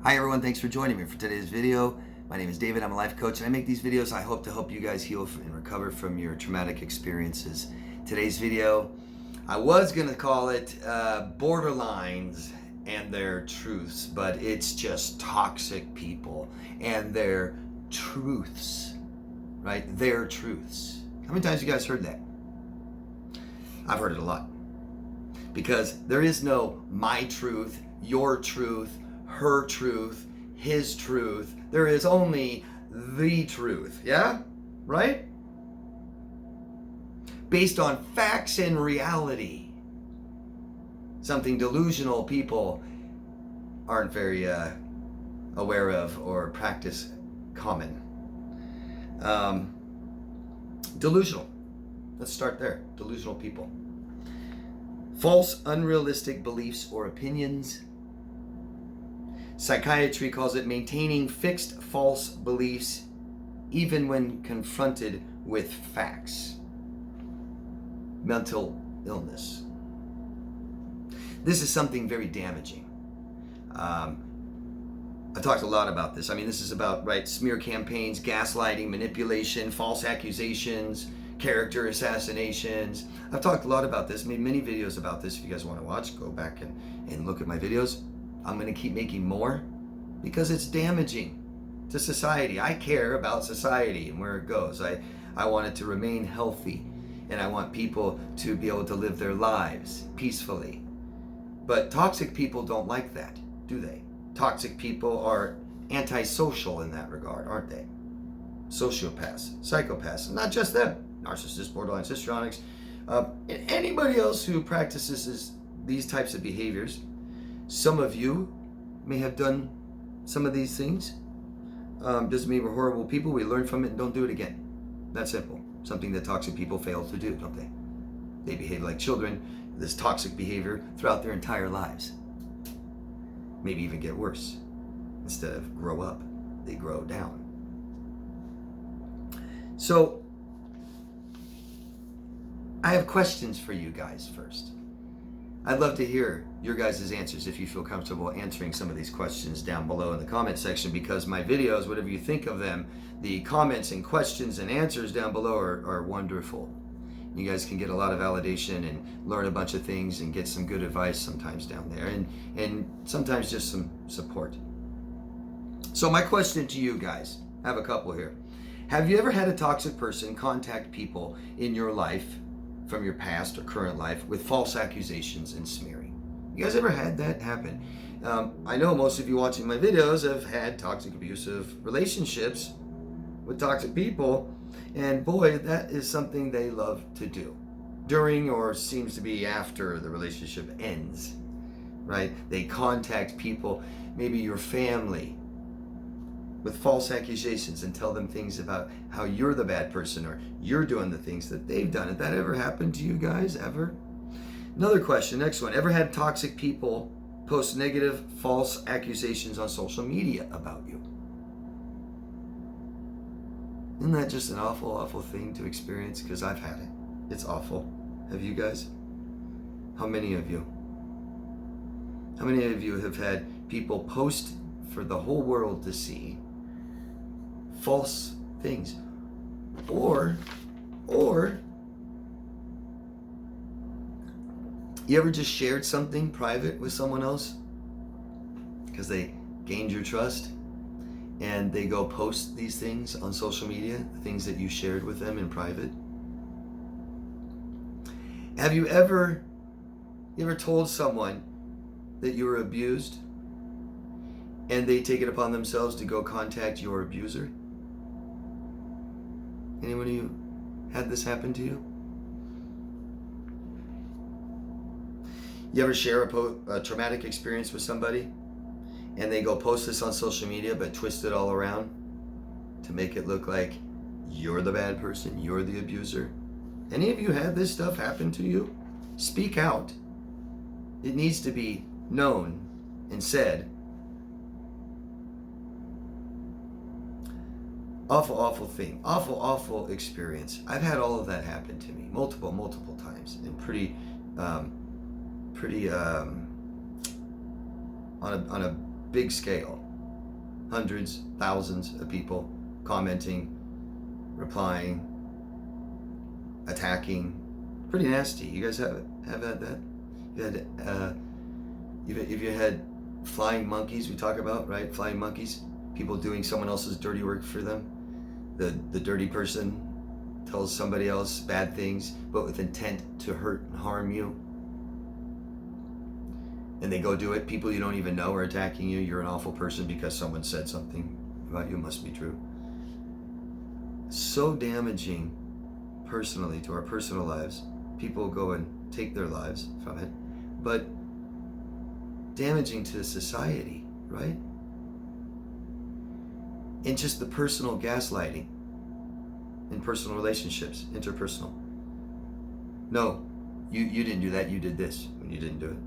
Hi everyone, thanks for joining me for today's video. My name is David, I'm a life coach, and I make these videos I hope to help you guys heal and recover from your traumatic experiences. Today's video, I was going to call it borderlines and their truths, but it's just toxic people and their truths, right? Their truths. How many times have you guys heard that? I've heard it a lot. Because there is no my truth, your truth, her truth, his truth. There is only the truth. Yeah? Right? Based on facts and reality. Something delusional people aren't very aware of or practice common. Delusional. Let's start there. Delusional people. False, unrealistic beliefs or opinions. Psychiatry calls it maintaining fixed false beliefs even when confronted with facts. Mental illness. This is something very damaging. I talked a lot about this. I mean, this is about, right, smear campaigns, gaslighting, manipulation, false accusations, character assassinations. I've talked a lot about this, made many videos about this. If you guys want to watch, go back and look at my videos. I'm going to keep making more because it's damaging to society. I care about society and where it goes. I want it to remain healthy, and I want people to be able to live their lives peacefully. But toxic people don't like that, do they? Toxic people are antisocial in that regard, aren't they? Sociopaths, psychopaths, not just them. Narcissists, borderline, histrionics, and anybody else who practices these types of behaviors. Some of you may have done some of these things. Doesn't mean we're horrible people. We learn from it and don't do it again. That's simple. Something that toxic people fail to do, don't they? They behave like children, this toxic behavior throughout their entire lives. Maybe even get worse. Instead of grow up, they grow down. So, I have questions for you guys first. I'd love to hear your guys' answers if you feel comfortable answering some of these questions down below in the comment section, because my videos, whatever you think of them, the comments and questions and answers down below are wonderful. You guys can get a lot of validation and learn a bunch of things and get some good advice sometimes down there, and sometimes just some support. So my question to you guys, I have a couple here. Have you ever had a toxic person contact people in your life from your past or current life with false accusations and smearing? You guys ever had that happen? I know most of you watching my videos have had toxic, abusive relationships with toxic people, and boy, that is something they love to do during, or seems to be after, the relationship ends, right? They contact people, maybe your family, with false accusations and tell them things about how you're the bad person or you're doing the things that they've done. Has that ever happened to you guys, ever? Another question, next one. Ever had toxic people post negative, false accusations on social media about you? Isn't that just an awful, awful thing to experience? Because I've had it. It's awful. Have you guys? How many of you? How many of you have had people post for the whole world to see false things? Or you ever just shared something private with someone else because they gained your trust, and they go post these things on social media, the things that you shared with them in private? Have you ever told someone that you were abused and they take it upon themselves to go contact your abuser? Anyone of you had this happen to you? You ever share a traumatic experience with somebody and they go post this on social media but twist it all around to make it look like you're the bad person, you're the abuser? Any of you had this stuff happen to you? Speak out. It needs to be known and said. Awful, awful thing. Awful, awful experience. I've had all of that happen to me multiple times, and pretty on a big scale. hundreds, thousands of people commenting, replying, attacking. Pretty nasty. You guys have had that? If you had flying monkeys, we talk about, right? Flying monkeys, people doing someone else's dirty work for them. The dirty person tells somebody else bad things, but with intent to hurt and harm you. And they go do it. People you don't even know are attacking you. You're an awful person because someone said something about you. Must be true. So damaging personally to our personal lives. People go and take their lives from it. But damaging to society, right? And just the personal gaslighting in personal relationships, interpersonal. No, you didn't do that, you did this when you didn't do it.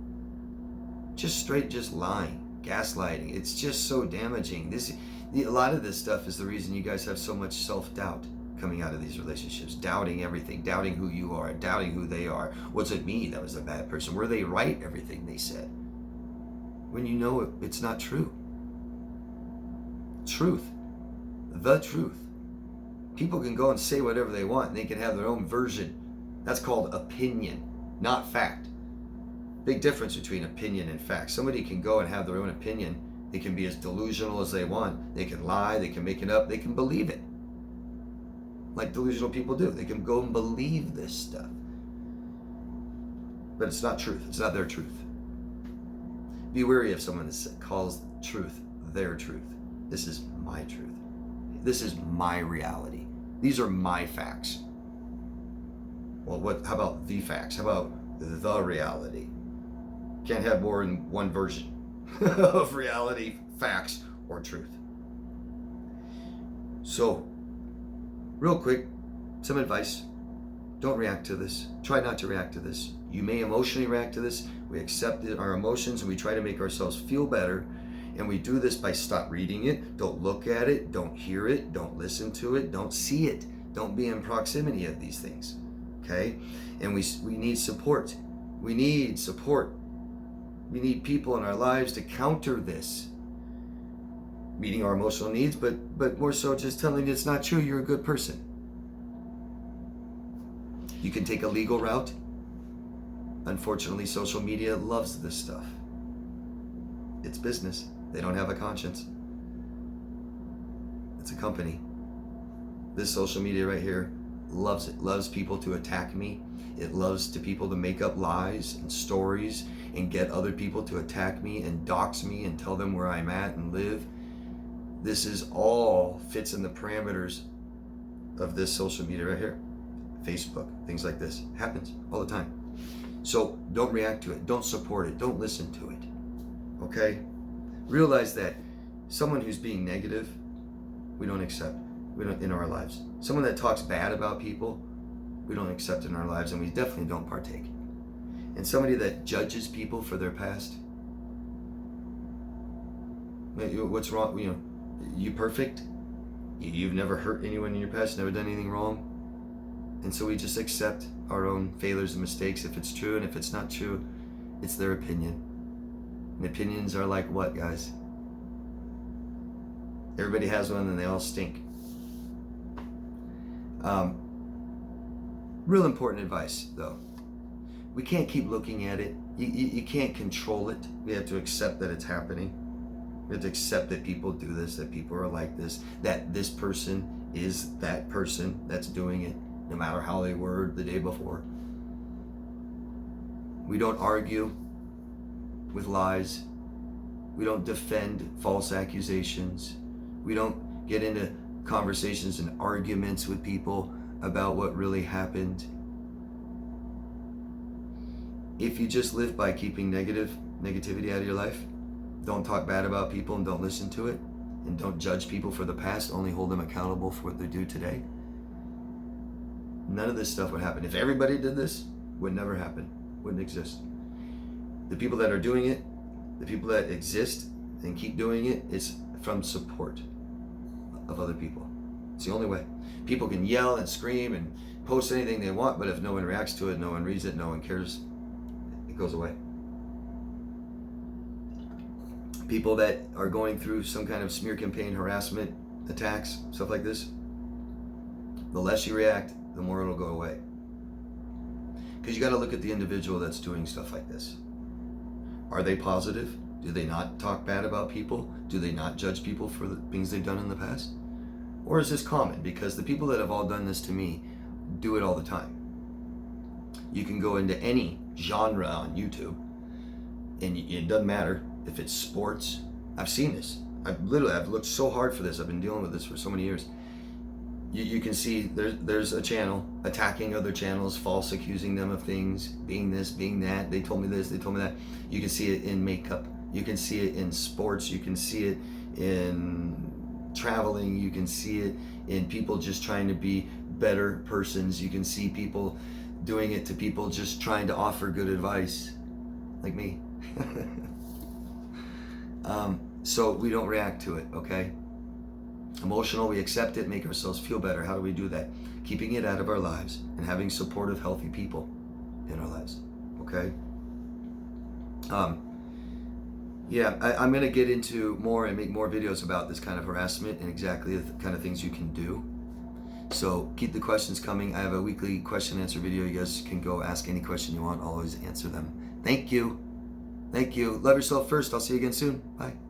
Just lying, gaslighting. It's just so damaging. A lot of this stuff is the reason you guys have so much self-doubt coming out of these relationships. Doubting everything, doubting who you are, doubting who they are. Was it me that was a bad person? Were they right, everything they said? When you know it's not true. Truth. The truth. People can go and say whatever they want, and they can have their own version. That's called opinion, not fact. Big difference between opinion and fact. Somebody can go and have their own opinion. They can be as delusional as they want. They can lie, they can make it up, they can believe it. Like delusional people do. They can go and believe this stuff. But it's not truth. It's not their truth. Be wary of someone that calls truth their truth. This is my truth. This is my reality. These are my facts. Well, how about the facts? How about the reality? Can't have more than one version of reality, facts, or truth. So, real quick, some advice. Don't react to this. Try not to react to this. You may emotionally react to this. We accept our emotions and we try to make ourselves feel better. And we do this by stop reading it, don't look at it, don't hear it, don't listen to it, don't see it. Don't be in proximity of these things, okay? And we need support. We need support. We need people in our lives to counter this. Meeting our emotional needs, but more so just telling you it's not true, you're a good person. You can take a legal route. Unfortunately, social media loves this stuff. It's business. They don't have a conscience. It's a company. This social media right here loves it. Loves people to attack me. It loves people to make up lies and stories and get other people to attack me and dox me and tell them where I'm at and live. This is all fits in the parameters of this social media right here. Facebook, things like this. Happens all the time. So don't react to it. Don't support it. Don't listen to it. Okay? Realize that someone who's being negative, we don't accept. We don't in our lives. Someone that talks bad about people, we don't accept in our lives, and we definitely don't partake. And somebody that judges people for their past, what's wrong? You perfect? You've never hurt anyone in your past, never done anything wrong? And so we just accept our own failures and mistakes if it's true, and if it's not true, it's their opinion. And opinions are like what, guys? Everybody has one and they all stink. Real important advice, though. We can't keep looking at it. You can't control it. We have to accept that it's happening. We have to accept that people do this, that people are like this, that this person is that person that's doing it, no matter how they were the day before. We don't argue with lies. We don't defend false accusations. We don't get into conversations and arguments with people about what really happened. If you just live by keeping negativity out of your life, don't talk bad about people and don't listen to it, and don't judge people for the past, only hold them accountable for what they do today, none of this stuff would happen. If everybody did this, it would never happen, wouldn't exist. The people that are doing it, the people that exist and keep doing it, it's from support of other people. It's the only way. People can yell and scream and post anything they want, but if no one reacts to it, no one reads it, no one cares, it goes away. People that are going through some kind of smear campaign, harassment, attacks, stuff like this, the less you react, the more it'll go away. Because you got to look at the individual that's doing stuff like this. Are they positive? Do they not talk bad about people? Do they not judge people for the things they've done in the past? Or is this common? Because the people that have all done this to me do it all the time. You can go into any genre on YouTube, and it doesn't matter if it's sports. I've seen this. I've looked so hard for this. I've been dealing with this for so many years. You can see there's a channel attacking other channels, false accusing them of things, being this, being that. They told me this, they told me that. You can see it in makeup. You can see it in sports. You can see it in traveling. You can see it in people just trying to be better persons. You can see people doing it to people just trying to offer good advice, like me. So we don't react to it, okay? Emotional, we accept it, make ourselves feel better. How do we do that? Keeping it out of our lives and having supportive, healthy people in our lives, okay? I'm going to get into more and make more videos about this kind of harassment and exactly the kind of things you can do. So keep the questions coming. I have a weekly question and answer video. You guys can go ask any question you want. I'll always answer them. Thank you. Thank you. Love yourself first. I'll see you again soon. Bye.